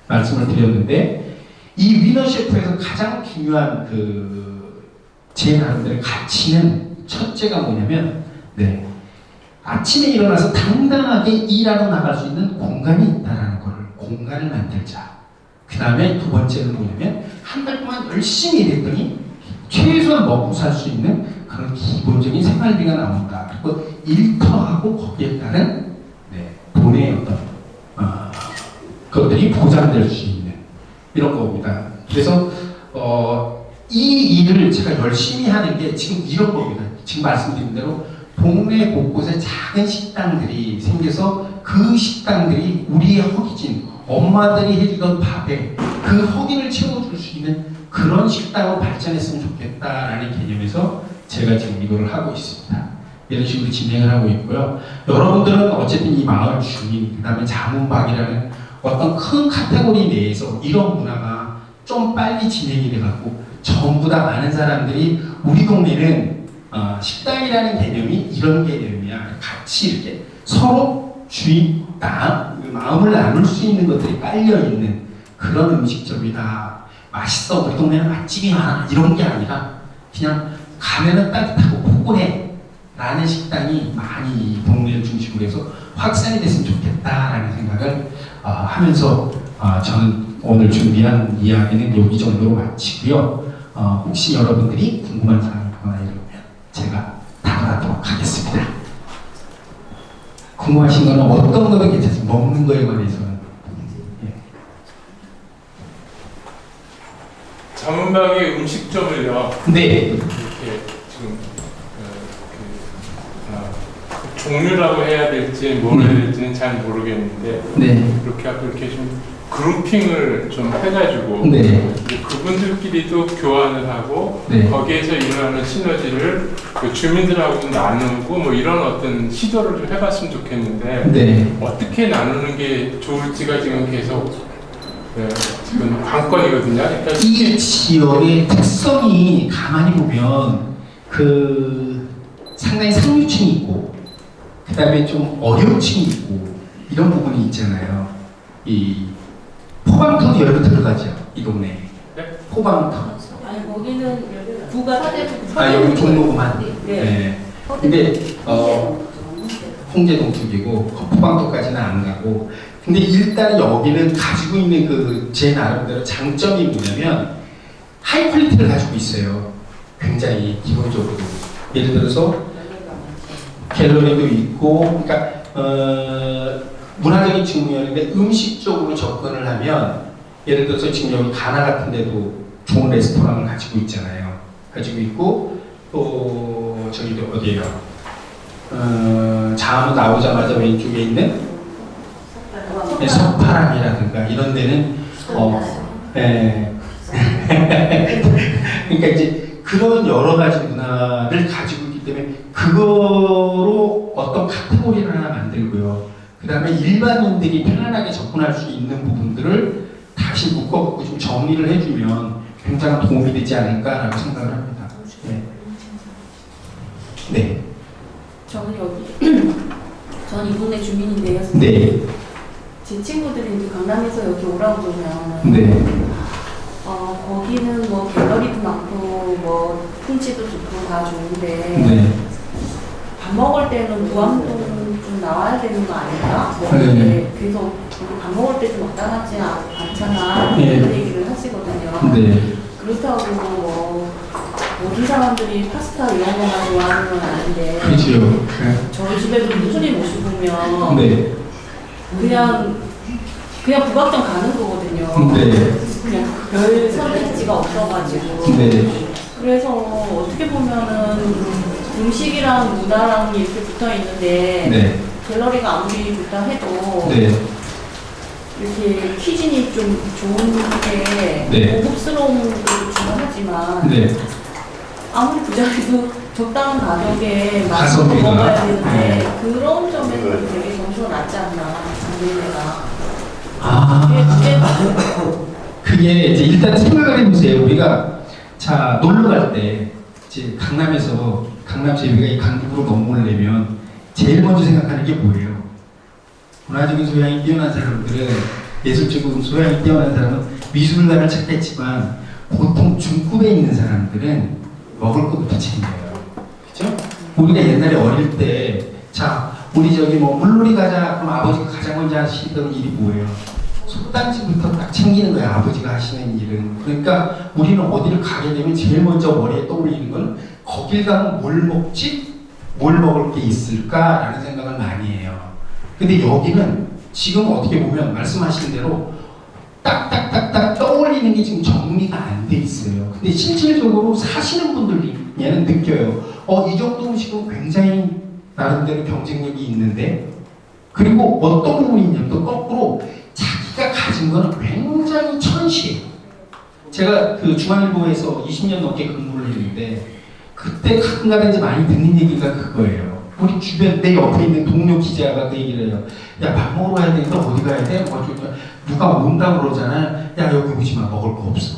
말씀을 드렸는데 이 위너셰프에서 가장 중요한 제 나름대로 가치는 첫째가 뭐냐면 네, 아침에 일어나서 당당하게 일하러 나갈 수 있는 공간이 있다는 것을 공간을 만들자. 그 다음에 두 번째는 뭐냐면 한 달 동안 열심히 일했더니 최소한 먹고 살 수 있는 그런 기본적인 생활비가 나온다. 그리고 일터하고 거기에 따른 돈의 어떤 그것들이 보장될 수 있는 이런 겁니다. 그래서 이 일을 제가 열심히 하는 게 지금 이런 겁니다. 지금 말씀드린 대로 동네 곳곳에 작은 식당들이 생겨서 그 식당들이 우리의 허기진 엄마들이 해주던 밥에 그 허기를 채워줄 수 있는 그런 식당으로 발전했으면 좋겠다라는 개념에서 제가 지금 이거를 하고 있습니다. 이런 식으로 진행을 하고 있고요. 여러분들은 어쨌든 이 마을 주민, 그 다음에 자문박이라는 어떤 큰 카테고리 내에서 이런 문화가 좀 빨리 진행이 돼갖고 전부 다 많은 사람들이 우리 동네는 식당이라는 개념이 이런 개념이야. 같이 이렇게 서로 마음을 나눌 수 있는 것들이 깔려있는 그런 음식점이다. 맛있어. 우리 동네는 맛집이 많아. 이런 게 아니라 그냥 가면은 따뜻하고 포근해. 라는 식당이 많이 동네를 중심으로 해서 확산이 됐으면 좋겠다라는 생각을 하면서 저는 오늘 준비한 이야기는 여기 정도로 마치고요. 혹시 여러분들이 궁금한 사항이 있거나 이러면 제가 답하도록 하겠습니다. 궁금하신 거는 어떤 거든 괜찮습니다. 먹는 거에 관해서는. 자문방의 음식점을요. 네. 이렇게 지금 종류라고 해야 될지 뭘 해야 될지는 잘 모르겠는데 네. 그렇게 하고 이렇게 좀 그룹핑을 좀 해가지고 네. 그분들끼리도 교환을 하고 네. 거기에서 일어나는 시너지를 그 주민들하고 나누고 뭐 이런 어떤 시도를 좀 해봤으면 좋겠는데 네. 어떻게 나누는 게 좋을지가 지금 계속 지금 관건이거든요. 그러니까 이 지역의 특성이 가만히 보면 상당히 상류층이 있고 그 다음에 좀 어려움층이 있고 이런 부분이 있잖아요. 이 포방터도 여기로 들어가죠. 이 동네에. 네? 포방터. 아니 거기는 부가 여기 종로구만. 네. 네. 근데 홍제동 쪽이고 포방터까지는 안 가고. 근데 일단 여기는 가지고 있는 제 나름대로 장점이 뭐냐면 하이 퀄리티를 가지고 있어요. 굉장히 기본적으로. 예를 들어서 갤러리도 있고, 그러니까 문화적인 측면인데 음식적으로 접근을 하면 예를 들어서 지금 여기 가나 같은 데도 좋은 레스토랑을 가지고 있잖아요. 가지고 있고 또 저기도 어디예요? 자무 나오자마자 왼쪽에 있는 석파랑이라든가 이런 데는 그러니까 이제 그런 여러 가지 문화를 가지고 있기 때문에 그거로 어떤 카테고리를 하나 만들고요. 그 다음에 일반인들이 편안하게 접근할 수 있는 부분들을 다시 묶어갖고 좀 정리를 해주면 굉장히 도움이 되지 않을까라고 생각을 합니다. 네. 네. 저는 여기 전 이 동네 주민인데요. 네. 제 친구들이 이제 강남에서 여기 오라고 그러면 네. 거기는 뭐 갤러리도 많고 뭐 풍치도 좋고 다 좋은데 네. 밥 먹을 때는 무암동 좀 나와야 되는 거 아닌가? 뭐 네. 이렇게 계속 밥 먹을 때 좀 마땅하지 않잖아. 네. 이런 얘기를 하시거든요. 네. 그렇다고 뭐 모든 사람들이 파스타 이런 거만 좋아하는 건 아닌데 그렇죠. 네. 저희 집에도 무슬림 오시면 네. 그냥 북악정 가는 거거든요. 네. 그냥 별 선택지가 없어가지고. 네. 그래서 어떻게 보면은 음식이랑 문화랑 이렇게 붙어 있는데 네. 갤러리가 아무리 좋다 해도 네. 이렇게 퀴즈니 좀 좋은 게 네. 고급스러운 것도 중요하지만 네. 아무리 부자라도 적당한 가격에 맛있는 거 가성비가. 먹어야 되는데 네. 그런 점에서 되게 점수가 낮지 않나 장르가. 그게 이제 일단 생각을 해보세요. 우리가 자 놀러 갈 때 이제 강남에서 우리가 이 강북으로 넘어오려면 제일 먼저 생각하는 게 뭐예요? 문화적인 소양이 뛰어난 사람들은 예술적인 소양이 뛰어난 사람은 미술관을 찾겠지만 보통 중급에 있는 사람들은 먹을 것부터 챙겨요. 그죠? 우리가 옛날에 어릴 때 자 우리 저기 뭐 물놀이 가자 그럼 아버지가 가장 먼저 하시던 일이 뭐예요? 속단지부터 딱 챙기는 거야. 아버지가 하시는 일은. 그러니까 우리는 어디를 가게 되면 제일 먼저 머리에 떠올리는 건 거길 가면 뭘 먹지? 뭘 먹을 게 있을까라는 생각을 많이 해요. 근데 여기는 지금 어떻게 보면 말씀하신 대로 딱딱딱딱 떠올리는 게 지금 정리가 안 돼 있어요. 근데 실질적으로 사시는 분들에는 느껴요. 이 정도 음식은 굉장히 나름대로 경쟁력이 있는데 그리고 어떤 부분이 있냐면 또 거꾸로 자기가 가진 거는 굉장히 천시해요. 제가 그 중앙일보에서 20년 넘게 근무를 했는데 그때 가끔가다 이제 많이 듣는 얘기가 그거예요. 우리 주변 내 옆에 있는 동료 기자가 그 얘기를 해요. 야, 밥 먹으러 가야 되는데 어디 가야 돼? 뭐 누가 온다고 그러잖아. 야, 여기 오지 마. 먹을 거 없어.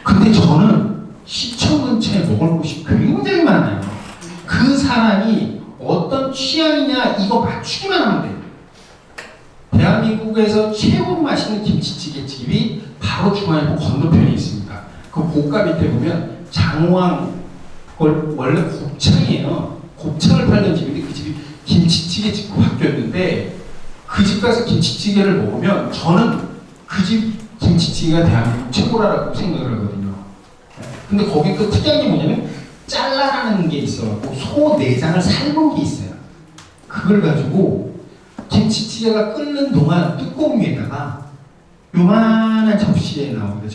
근데 저는 시청 근처에 먹을 곳이 굉장히 많아요. 그 사람이 어떤 취향이냐 이거 맞추기만 하면 돼요. 대한민국에서 최고 맛있는 김치찌개 집이 바로 중앙일보 건너편에 있습니다. 그 고가 밑에 보면 장호왕 원래 곱창이에요. 곱창을 팔던 집인데 그 집이 김치찌개 집으로 바뀌었는데 그 집 가서 김치찌개를 먹으면 저는 그 집 김치찌개가 대한민국 최고라고 생각을 하거든요. 근데 거기 또 특이한 게 뭐냐면 잘라라는 게 있어갖고 소 내장을 삶은 게 있어요. 그걸 가지고 김치찌개가 끓는 동안 뚜껑 위에다가 요만한 접시에 나오는데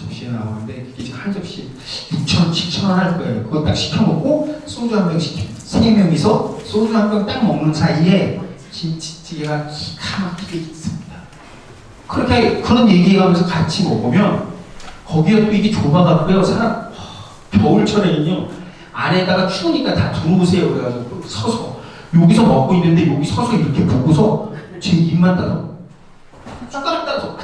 그게 지금 한 접시 6,000원, 7,000원 할 거예요. 그거 딱 시켜 먹고 소주 한 병 시켜. 3명이서 소주 한 병 딱 먹는 사이에 김치찌개가 기가 막히게 있습니다. 그렇게 그런 얘기하면서 같이 먹으면 거기가 또 이게 좁아갖고요. 사람 겨울철에는요 안에다가 추우니까 다 들어오세요. 그래가지고 서서 여기서 먹고 있는데 여기 서서 이렇게 보고서 제 입만 따서 숟가락 따서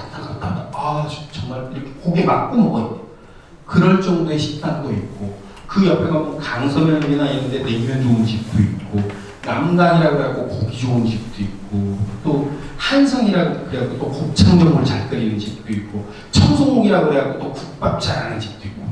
정말 이렇게 고개 막고 먹어야 돼요. 그럴 정도의 식당도 있고 그 옆에 가면 강서면이나 이런 데 냉면 좋은 집도 있고 남간이라고 해갖고 고기 좋은 집도 있고 또 한성이라고 그래갖고 또 곱창전골 잘 끓이는 집도 있고 청송옥이라고 그래갖고 또 국밥 잘하는 집도 있고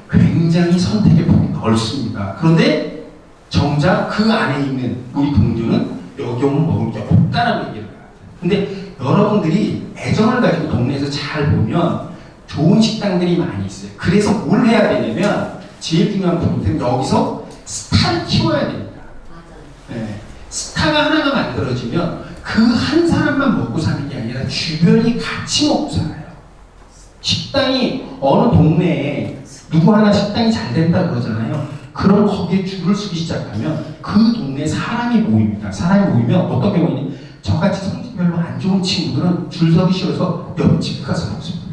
굉장히 선택의 폭이 넓습니다. 그런데 정작 그 안에 있는 우리 동료는 여기 오면 먹을 게 없다라고 얘기를 해요. 근데 여러분들이 애정을 가지고 동네에서 잘 보면 좋은 식당들이 많이 있어요. 그래서 뭘 해야 되냐면 제일 중요한 포인트는 여기서 스타를 키워야 됩니다. 네. 스타가 하나가 만들어지면 그 한 사람만 먹고 사는 게 아니라 주변이 같이 먹고 살아요. 식당이 어느 동네에 누구 하나 식당이 잘 된다 그러잖아요. 그럼 거기에 줄을 서기 시작하면 그 동네에 사람이 모입니다. 사람이 모이면 어떻게 모이니? 저같이 성질 별로 안 좋은 친구들은 줄 서기 싫어서 옆집 가서 먹습니다.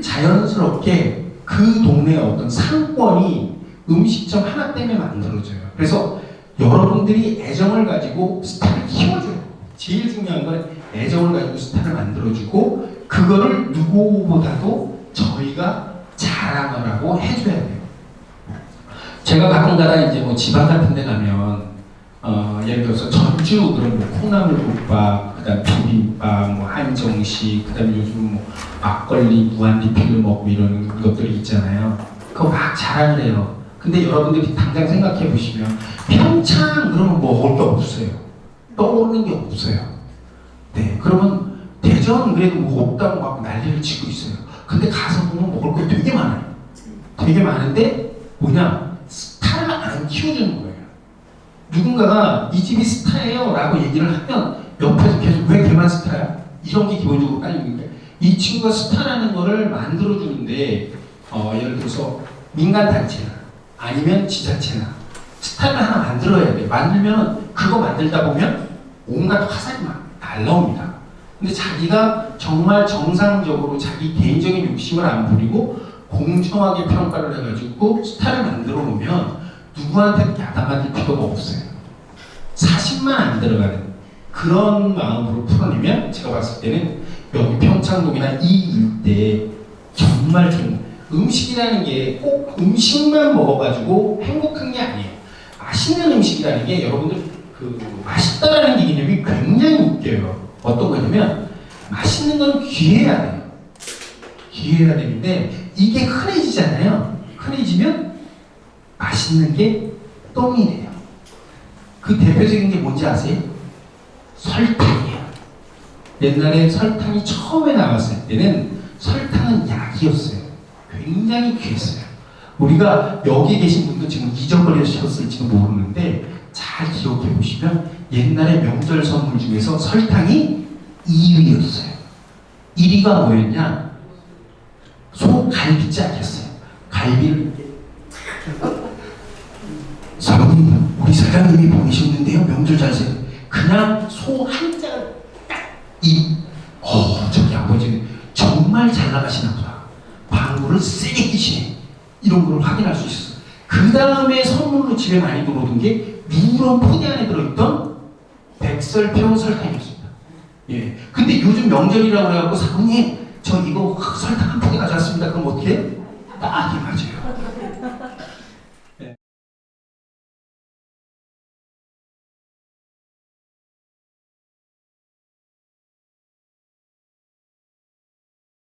자연스럽게 그 그 동네의 어떤 상권이 음식점 하나 때문에 만들어져요. 그래서 여러분들이 애정을 가지고 스타를 키워줘요. 제일 중요한 건 애정을 가지고 스타를 만들어주고 그거를 누구보다도 저희가 자랑하라고 해줘야 돼요. 제가 가끔가다 이제 뭐 지방 같은 데 가면 예를 들어서 전주 그런 뭐 콩나물국밥, 그다음 비빔밥, 뭐 한정식, 그다음 요즘 뭐 막걸리 무한 리필로 먹고 이런 것들이 있잖아요. 그거 막 자랑을 해요. 근데 여러분들이 당장 생각해 보시면 평창 그러면 먹을 게 없어요. 떠오르는 게 없어요. 네, 그러면 대전 그래도 뭐 없다고 막 난리를 치고 있어요. 근데 가서 보면 먹을 거 되게 많아요. 되게 많은데 뭐냐? 스타를 안 키워주는 거예요. 누군가가 이 집이 스타예요 라고 얘기를 하면 옆에서 계속 왜 걔만 스타야? 이런 게 기본적으로 깔리는데 이 친구가 스타라는 거를 만들어주는데 예를 들어서 민간단체나 아니면 지자체나 스타를 하나 만들어야 돼. 만들면 그거 만들다 보면 온갖 화살이 막 날라옵니다. 근데 자기가 정말 정상적으로 자기 개인적인 욕심을 안 부리고 공정하게 평가를 해가지고 스타를 만들어 놓으면 누구한테 야단받을 필요가 없어요. 사심만 안 들어가는 그런 마음으로 풀어내면 제가 봤을 때는 여기 평창동이나 이 일대에 정말 음식이라는 게 꼭 음식만 먹어가지고 행복한 게 아니에요. 맛있는 음식이라는 게 여러분들 그 맛있다라는 게 개념이 굉장히 웃겨요. 어떤 거냐면 맛있는 건 귀해야 돼요. 귀해야 되는데 이게 흔해지잖아요. 흔해지면 맛있는 게 똥이 돼요. 그 대표적인 게 뭔지 아세요? 설탕이에요. 옛날에 설탕이 처음에 나왔을 때는 설탕은 약이었어요. 굉장히 귀했어요. 우리가 여기 계신 분도 지금 잊어버리셨을지도 모르는데 잘 기억해 보시면 옛날에 명절 선물 중에서 설탕이 2위였어요. 1위가 뭐였냐? 소갈비짝이었어요. 갈비를 사모님, 우리 사장님이 보내셨는데요. 명절 잘 세요. 그냥 소 한 짝을 딱 저기 아버지는 정말 잘 나가시나 보다. 방구를 세게 끼시네. 이런 걸 확인할 수 있었어요. 그 다음에 선물로 집에 많이 들어오던 게 누런 포대 안에 들어있던 백설표 설탕이었습니다. 예. 근데 요즘 명절이라고 해갖고 사모님 저 이거 설탕 한 포대 가져왔습니다. 그럼 어떻게 해? 딱이 맞아요.